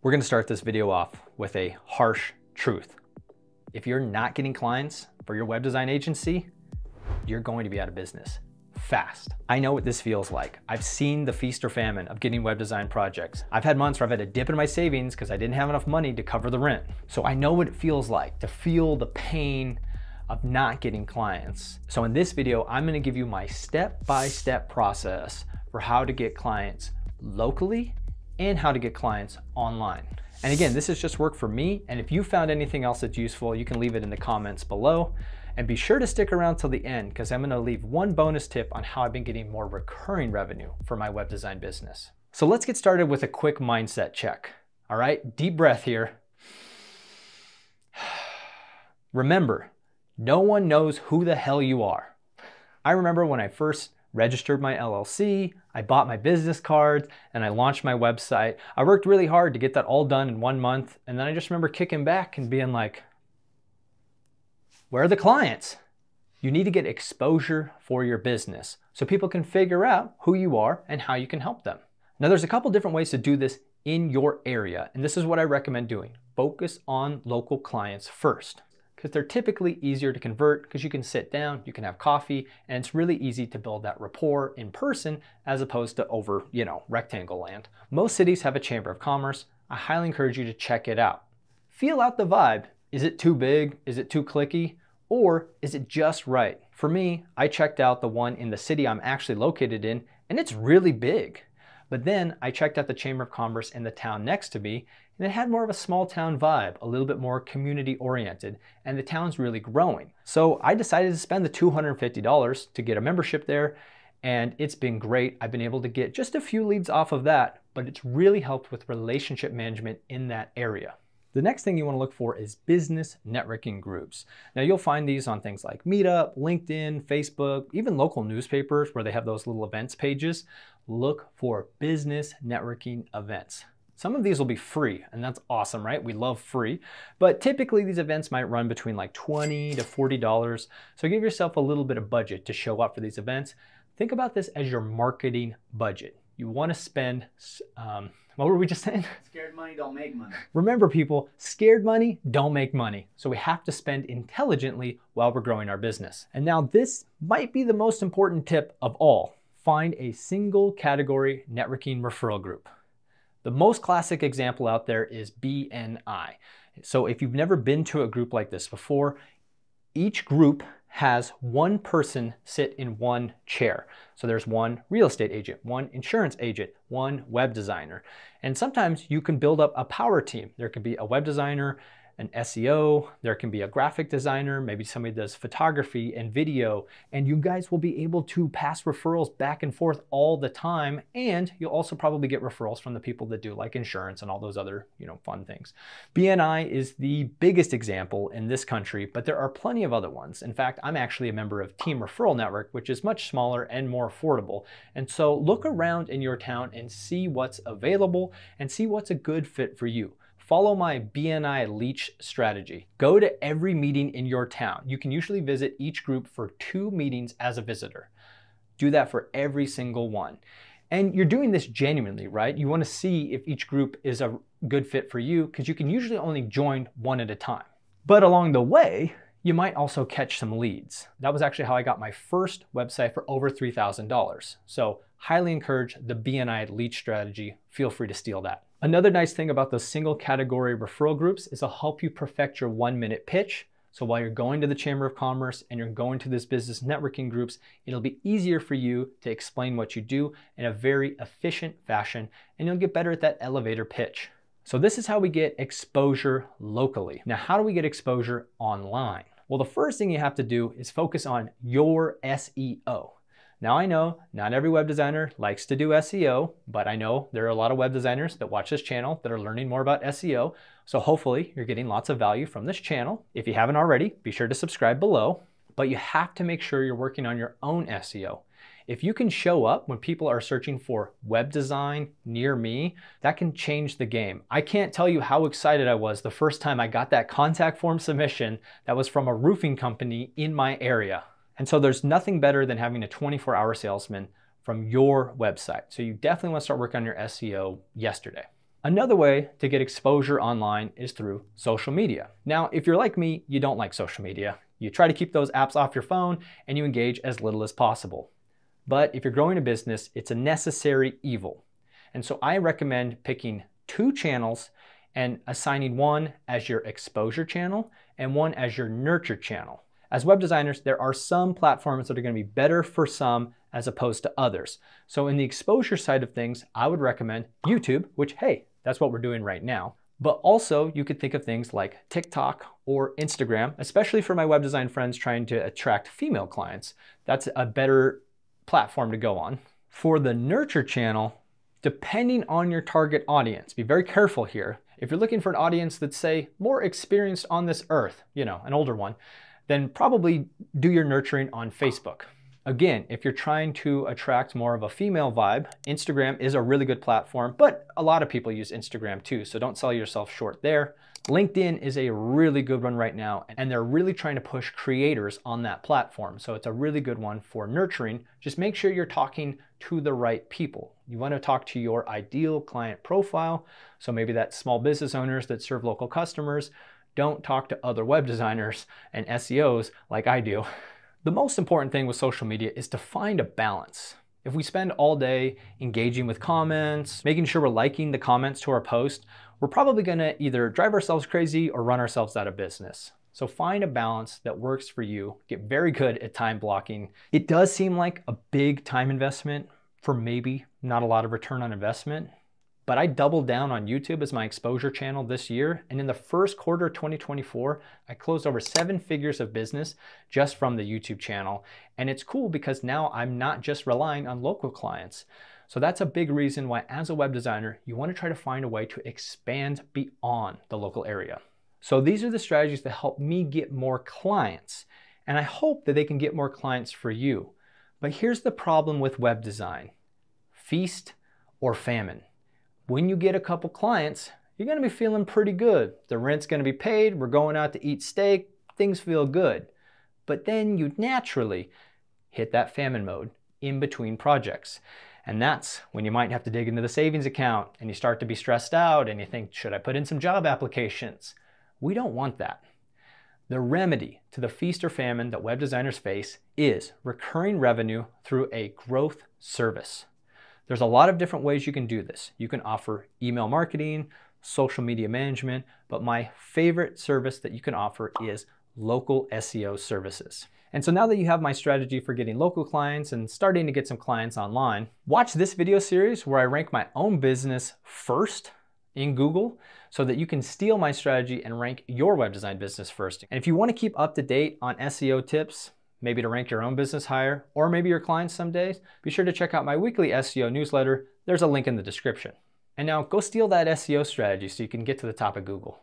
We're going to start this video off with a harsh truth. If you're not getting clients for your web design agency, you're going to be out of business fast. I know what this feels like. I've seen the feast or famine of getting web design projects. I've had months where I've had to dip in my savings because I didn't have enough money to cover the rent. So I know what it feels like to feel the pain of not getting clients. So in this video, I'm going to give you my step-by-step process for how to get clients locally and how to get clients online. And again, this has just worked for me. And if you found anything else that's useful, you can leave it in the comments below. And be sure to stick around till the end because I'm going to leave one bonus tip on how I've been getting more recurring revenue for my web design business. So let's get started with a quick mindset check. All right, deep breath here. Remember, no one knows who the hell you are. I remember when I first registered my LLC, I bought my business cards, and I launched my website. I worked really hard to get that all done in 1 month. And then I just remember kicking back and being like, where are the clients? You need to get exposure for your business so people can figure out who you are and how you can help them. Now, there's a couple different ways to do this in your area, and this is what I recommend doing. Focus on local clients first, because they're typically easier to convert because you can sit down, you can have coffee, and it's really easy to build that rapport in person as opposed to over, rectangle land. Most cities have a chamber of commerce. I highly encourage you to check it out. Feel out the vibe. Is it too big? Is it too cliquey? Or is it just right? For me, I checked out the one in the city I'm actually located in, and it's really big. But then I checked out the Chamber of Commerce in the town next to me, and it had more of a small town vibe, a little bit more community oriented, and the town's really growing. So I decided to spend the $250 to get a membership there, and it's been great. I've been able to get just a few leads off of that, but it's really helped with relationship management in that area. The next thing you want to look for is business networking groups. Now you'll find these on things like Meetup, LinkedIn, Facebook, even local newspapers where they have those little events pages. Look for business networking events. Some of these will be free, and that's awesome, right? We love free, but typically these events might run between like $20 to $40. So give yourself a little bit of budget to show up for these events. Think about this as your marketing budget. You want to spend, what were we just saying? Scared money don't make money. Remember people, scared money don't make money. So we have to spend intelligently while we're growing our business. And now this might be the most important tip of all. Find a single category networking referral group. The most classic example out there is BNI. So if you've never been to a group like this before, each group has one person sit in one chair. So there's one real estate agent, one insurance agent, one web designer. And sometimes you can build up a power team. There can be a web designer, an SEO, there can be a graphic designer, maybe somebody does photography and video, and you guys will be able to pass referrals back and forth all the time. And you'll also probably get referrals from the people that do like insurance and all those other, fun things. BNI is the biggest example in this country, but there are plenty of other ones. In fact, I'm actually a member of Team Referral Network, which is much smaller and more affordable. And so look around in your town and see what's available and see what's a good fit for you. Follow my BNI Leech strategy. Go to every meeting in your town. You can usually visit each group for 2 meetings as a visitor. Do that for every single one. And you're doing this genuinely, right? You want to see if each group is a good fit for you because you can usually only join one at a time. But along the way, you might also catch some leads. That was actually how I got my first website for over $3,000. So highly encourage the BNI Leech strategy. Feel free to steal that. Another nice thing about those single category referral groups is they'll help you perfect your 1-minute pitch. So while you're going to the Chamber of Commerce and you're going to this business networking groups, it'll be easier for you to explain what you do in a very efficient fashion, and you'll get better at that elevator pitch. So this is how we get exposure locally. Now, how do we get exposure online? Well, the first thing you have to do is focus on your SEO. Now I know not every web designer likes to do SEO, but I know there are a lot of web designers that watch this channel that are learning more about SEO. So hopefully you're getting lots of value from this channel. If you haven't already, be sure to subscribe below, but you have to make sure you're working on your own SEO. If you can show up when people are searching for web design near me, that can change the game. I can't tell you how excited I was the first time I got that contact form submission that was from a roofing company in my area. And so there's nothing better than having a 24-hour salesman from your website. So you definitely want to start working on your SEO yesterday. Another way to get exposure online is through social media. Now, if you're like me, you don't like social media. You try to keep those apps off your phone and you engage as little as possible. But if you're growing a business, it's a necessary evil. And so I recommend picking 2 channels and assigning one as your exposure channel and one as your nurture channel. As web designers, there are some platforms that are going to be better for some as opposed to others. So in the exposure side of things, I would recommend YouTube, which, hey, that's what we're doing right now. But also you could think of things like TikTok or Instagram, especially for my web design friends trying to attract female clients. That's a better platform to go on. For the nurture channel, depending on your target audience, be very careful here. If you're looking for an audience that's, say, more experienced on this earth, an older one, then probably do your nurturing on Facebook. Again, if you're trying to attract more of a female vibe, Instagram is a really good platform, but a lot of people use Instagram too, so don't sell yourself short there. LinkedIn is a really good one right now, and they're really trying to push creators on that platform. So it's a really good one for nurturing. Just make sure you're talking to the right people. You want to talk to your ideal client profile. So maybe that's small business owners that serve local customers. Don't talk to other web designers and SEOs like I do. The most important thing with social media is to find a balance. If we spend all day engaging with comments, making sure we're liking the comments to our post, we're probably gonna either drive ourselves crazy or run ourselves out of business. So find a balance that works for you. Get very good at time blocking. It does seem like a big time investment for maybe not a lot of return on investment, but I doubled down on YouTube as my exposure channel this year. And in the first quarter of 2024, I closed over 7 figures of business just from the YouTube channel. And it's cool because now I'm not just relying on local clients. So that's a big reason why, as a web designer, you want to try to find a way to expand beyond the local area. So these are the strategies that help me get more clients. And I hope that they can get more clients for you. But here's the problem with web design: feast or famine. When you get a couple clients, you're gonna be feeling pretty good. The rent's gonna be paid, we're going out to eat steak, things feel good. But then you naturally hit that famine mode in between projects. And that's when you might have to dig into the savings account and you start to be stressed out and you think, should I put in some job applications? We don't want that. The remedy to the feast or famine that web designers face is recurring revenue through a growth service. There's a lot of different ways you can do this. You can offer email marketing, social media management, but my favorite service that you can offer is local SEO services. And so now that you have my strategy for getting local clients and starting to get some clients online, watch this video series where I rank my own business first in Google so that you can steal my strategy and rank your web design business first. And if you want to keep up to date on SEO tips, maybe to rank your own business higher, or maybe your clients some days, be sure to check out my weekly SEO newsletter. There's a link in the description. And now go steal that SEO strategy so you can get to the top of Google.